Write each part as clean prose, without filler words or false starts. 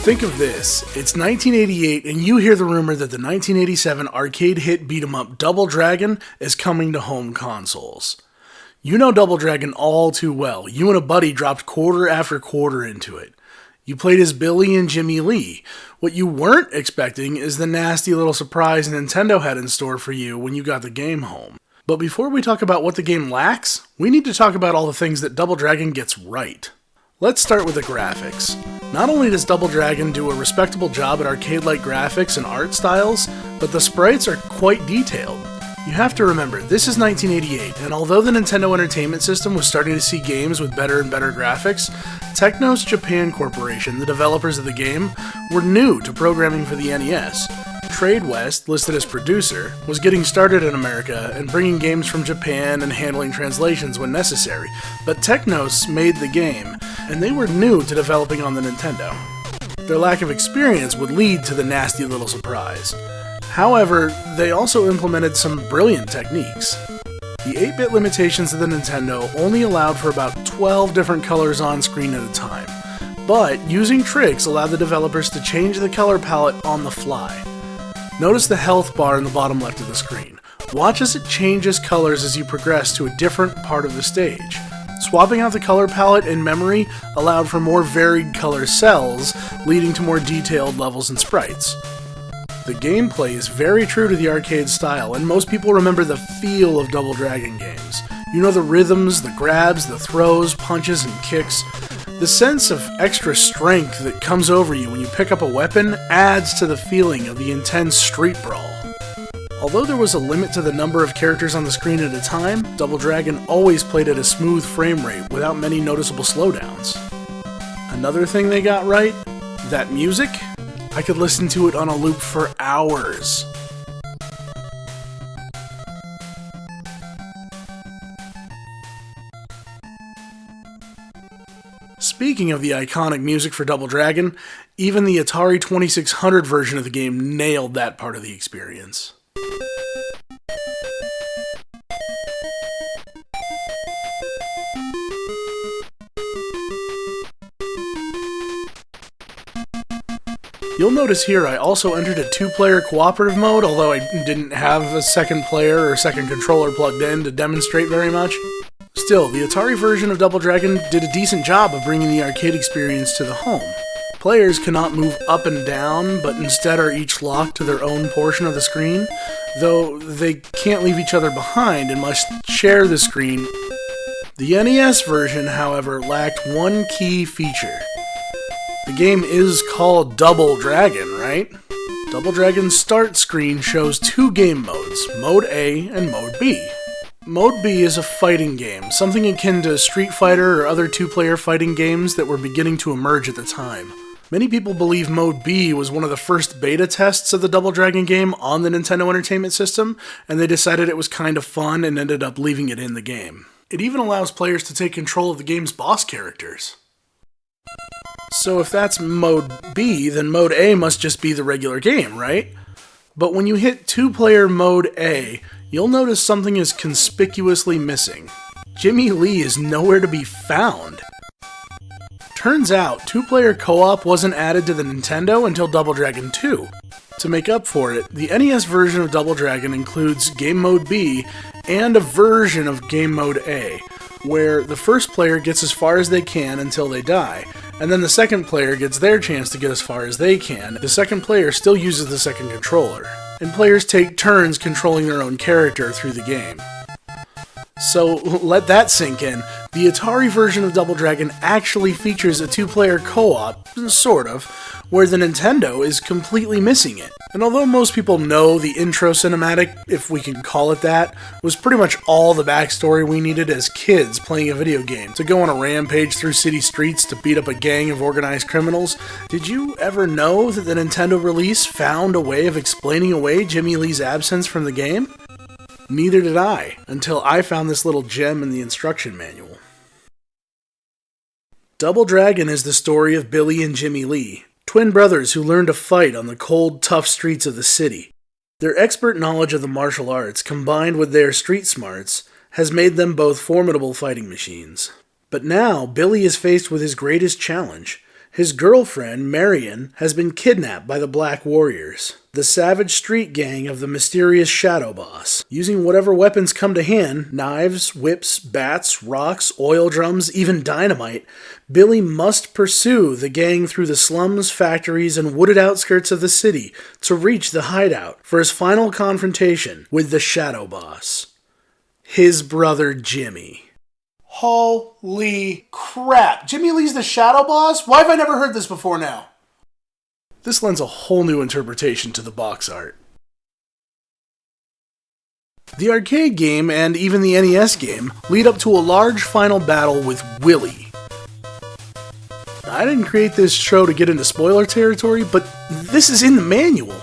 Think of this, it's 1988 and you hear the rumor that the 1987 arcade hit beat-em-up Double Dragon is coming to home consoles. You know Double Dragon all too well. You and a buddy dropped quarter after quarter into it. You played as Billy and Jimmy Lee. What you weren't expecting is the nasty little surprise Nintendo had in store for you when you got the game home. But before we talk about what the game lacks, we need to talk about all the things that Double Dragon gets right. Let's start with the graphics. Not only does Double Dragon do a respectable job at arcade-like graphics and art styles, but the sprites are quite detailed. You have to remember, this is 1988, and although the Nintendo Entertainment System was starting to see games with better and better graphics, Technos Japan Corporation, the developers of the game, were new to programming for the NES. Trade West, listed as producer, was getting started in America and bringing games from Japan and handling translations when necessary, but Technos made the game, and they were new to developing on the Nintendo. Their lack of experience would lead to the nasty little surprise. However, they also implemented some brilliant techniques. The 8-bit limitations of the Nintendo only allowed for about 12 different colors on screen at a time, but using tricks allowed the developers to change the color palette on the fly. Notice the health bar in the bottom left of the screen. Watch as it changes colors as you progress to a different part of the stage. Swapping out the color palette in memory allowed for more varied color cells, leading to more detailed levels and sprites. The gameplay is very true to the arcade style, and most people remember the feel of Double Dragon games. You know the rhythms, the grabs, the throws, punches, and kicks. The sense of extra strength that comes over you when you pick up a weapon adds to the feeling of the intense street brawl. Although there was a limit to the number of characters on the screen at a time, Double Dragon always played at a smooth frame rate without many noticeable slowdowns. Another thing they got right? That music? I could listen to it on a loop for hours. Speaking of the iconic music for Double Dragon, even the Atari 2600 version of the game nailed that part of the experience. You'll notice here I also entered a 2-player cooperative mode, although I didn't have a second player or second controller plugged in to demonstrate very much. Still, the Atari version of Double Dragon did a decent job of bringing the arcade experience to the home. Players cannot move up and down, but instead are each locked to their own portion of the screen, though they can't leave each other behind and must share the screen. The NES version, however, lacked one key feature. The game is called Double Dragon, right? Double Dragon's start screen shows two game modes, Mode A and Mode B. Mode B is a fighting game, something akin to Street Fighter or other 2-player fighting games that were beginning to emerge at the time. Many people believe Mode B was one of the first beta tests of the Double Dragon game on the Nintendo Entertainment System, and they decided it was kind of fun and ended up leaving it in the game. It even allows players to take control of the game's boss characters. So if that's Mode B, then Mode A must just be the regular game, right? But when you hit 2-player Mode A, you'll notice something is conspicuously missing. Jimmy Lee is nowhere to be found. Turns out, 2-player co-op wasn't added to the Nintendo until Double Dragon 2. To make up for it, the NES version of Double Dragon includes Game Mode B and a version of Game Mode A, where the first player gets as far as they can until they die, and then the second player gets their chance to get as far as they can. The second player still uses the second controller, and players take turns controlling their own character through the game. So let that sink in. The Atari version of Double Dragon actually features a 2-player co-op, sort of, where the Nintendo is completely missing it. And although most people know the intro cinematic, if we can call it that, was pretty much all the backstory we needed as kids playing a video game, to go on a rampage through city streets to beat up a gang of organized criminals, did you ever know that the Nintendo release found a way of explaining away Jimmy Lee's absence from the game? Neither did I, until I found this little gem in the instruction manual. Double Dragon is the story of Billy and Jimmy Lee, twin brothers who learn to fight on the cold, tough streets of the city. Their expert knowledge of the martial arts, combined with their street smarts, has made them both formidable fighting machines. But now, Billy is faced with his greatest challenge. His girlfriend, Marion, has been kidnapped by the Black Warriors, the savage street gang of the mysterious Shadow Boss. Using whatever weapons come to hand, knives, whips, bats, rocks, oil drums, even dynamite, Billy must pursue the gang through the slums, factories, and wooded outskirts of the city to reach the hideout for his final confrontation with the Shadow Boss, his brother Jimmy. Holy crap! Jimmy Lee's the Shadow Boss? Why have I never heard this before now? This lends a whole new interpretation to the box art. The arcade game, and even the NES game, lead up to a large final battle with Willy. I didn't create this show to get into spoiler territory, but this is in the manual.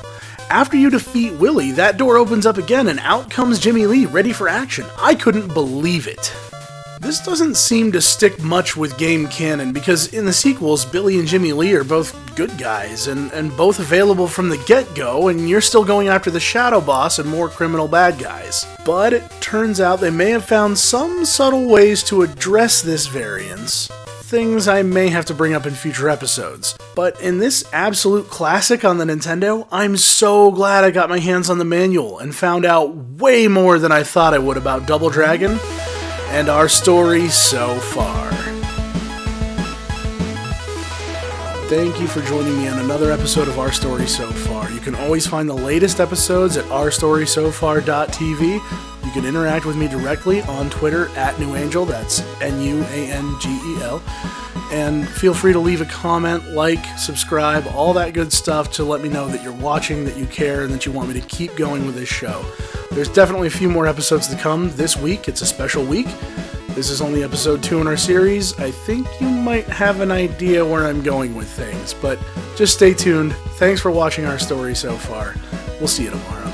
After you defeat Willy, that door opens up again and out comes Jimmy Lee, ready for action. I couldn't believe it. This doesn't seem to stick much with game canon, because in the sequels, Billy and Jimmy Lee are both good guys, and both available from the get-go, and you're still going after the Shadow Boss and more criminal bad guys. But it turns out they may have found some subtle ways to address this variance. Things I may have to bring up in future episodes. But in this absolute classic on the Nintendo, I'm so glad I got my hands on the manual and found out way more than I thought I would about Double Dragon and our story so far. Thank you for joining me on another episode of Our Story So Far. You can always find the latest episodes at ourstorysofar.tv. You can interact with me directly on Twitter at NewAngel, that's Nuangel, and feel free to leave a comment, like, subscribe, all that good stuff to let me know that you're watching, that you care, and that you want me to keep going with this show. There's definitely a few more episodes to come this week. It's a special week. This is only episode 2 in our series. I think you might have an idea where I'm going with things, but just stay tuned. Thanks for watching Our Story So Far. We'll see you tomorrow.